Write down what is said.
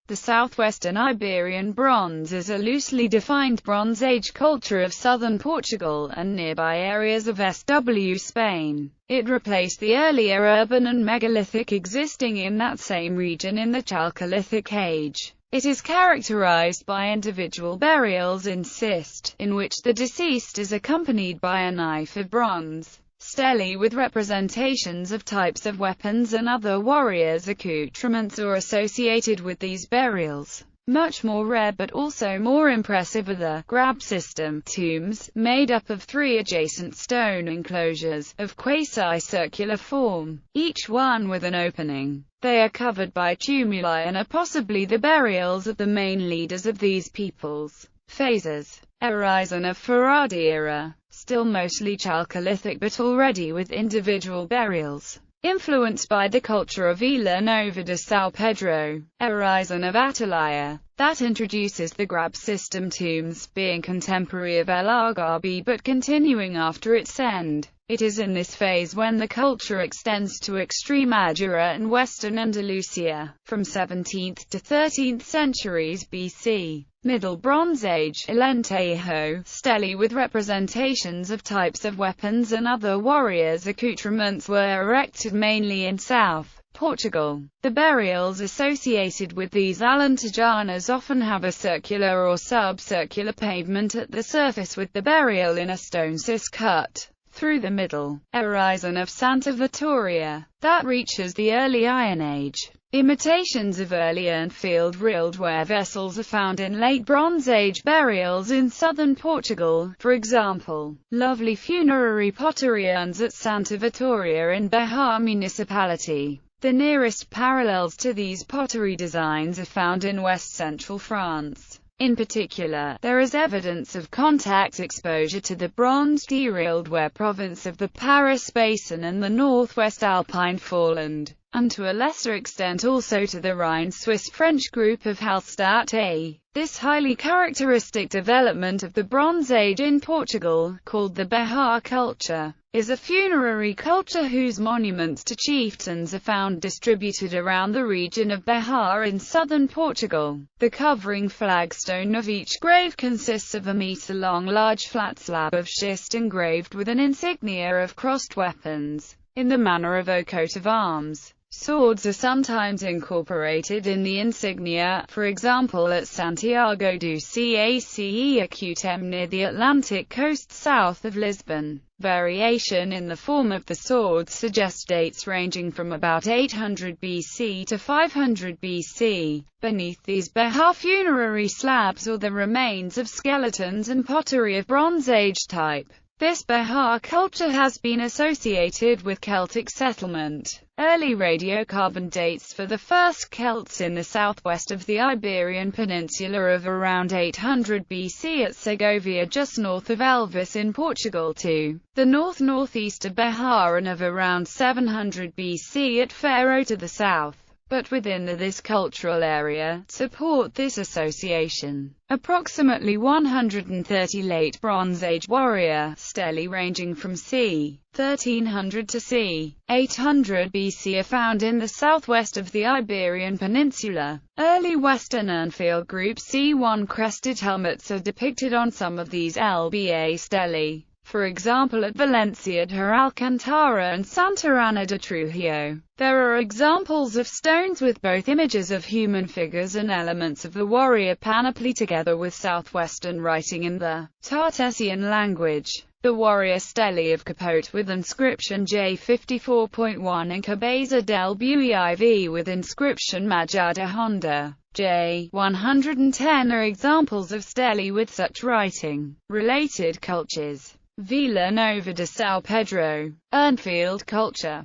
The Southwestern Iberian Bronze is a loosely defined Bronze Age culture of southern Portugal and nearby areas of SW Spain. It replaced the earlier urban and megalithic existing in that same region in the Chalcolithic Age. It is characterized by individual burials in schist, in which the deceased is accompanied by a knife of bronze. Stelly with representations of types of weapons and other warriors' accoutrements or associated with these burials. Much more rare but also more impressive are the grab system tombs, made up of 3 adjacent stone enclosures, of quasi-circular form, each one with an opening. They are covered by tumuli and are possibly the burials of the main leaders of these peoples. Phases. Horizon of Ferradi era. Still mostly Chalcolithic but already with individual burials. Influenced by the culture of Vila Nova de São Pedro. Horizon of Ataliah. That introduces the grab system tombs, being contemporary of El Algarve but continuing after its end. It is in this phase when the culture extends to Extremadura and Western Andalusia, from 17th to 13th centuries BC. Middle Bronze Age, Alentejo, Stelly with representations of types of weapons and other warriors' accoutrements were erected mainly in South Portugal. The burials associated with these alentejanas often have a circular or sub-circular pavement at the surface with the burial in a stone schist cut through the middle. Horizon of Santa Vitoria. That reaches the early Iron Age. Imitations of early Urnfield rilled-ware vessels are found in late Bronze Age burials in southern Portugal, for example, lovely funerary pottery urns at Santa Vitoria in Bihar municipality. The nearest parallels to these pottery designs are found in west-central France. In particular, there is evidence of contact exposure to the bronze derilled-ware province of the Paris Basin and the northwest Alpine foreland, and to a lesser extent also to the Rhine-Swiss-French group of Hallstatt A. This highly characteristic development of the Bronze Age in Portugal, called the Bihar Culture, is a funerary culture whose monuments to chieftains are found distributed around the region of Bihar in southern Portugal. The covering flagstone of each grave consists of a metre-long large flat slab of schist engraved with an insignia of crossed weapons, in the manner of a coat of arms. Swords are sometimes incorporated in the insignia, for example at Santiago do Cace Acutem near the Atlantic coast south of Lisbon. Variation in the form of the swords suggests dates ranging from about 800 BC to 500 BC. Beneath these Bihar funerary slabs are the remains of skeletons and pottery of Bronze Age type. This Bihar culture has been associated with Celtic settlement. Early radiocarbon dates for the first Celts in the southwest of the Iberian Peninsula of around 800 BC at Segovia just north of Elvas in Portugal to the north-northeast of Bihar and of around 700 BC at Faro to the south. But within this cultural area, support this association. Approximately 130 late Bronze Age warrior Stelly ranging from c. 1300 to c. 800 BC are found in the southwest of the Iberian Peninsula. Early Western Urnfield Group C1 crested helmets are depicted on some of these LBA Stelly. For example at Valencia de Alcantara and Santa Ana de Trujillo. There are examples of stones with both images of human figures and elements of the warrior panoply together with southwestern writing in the Tartessian language. The warrior Stelly of Capote with inscription J54.1 and Cabeza del Buiv with inscription Major de Honda. J110 are examples of Stelly with such writing. Related cultures. Vila Nova de São Pedro. Urnfield culture.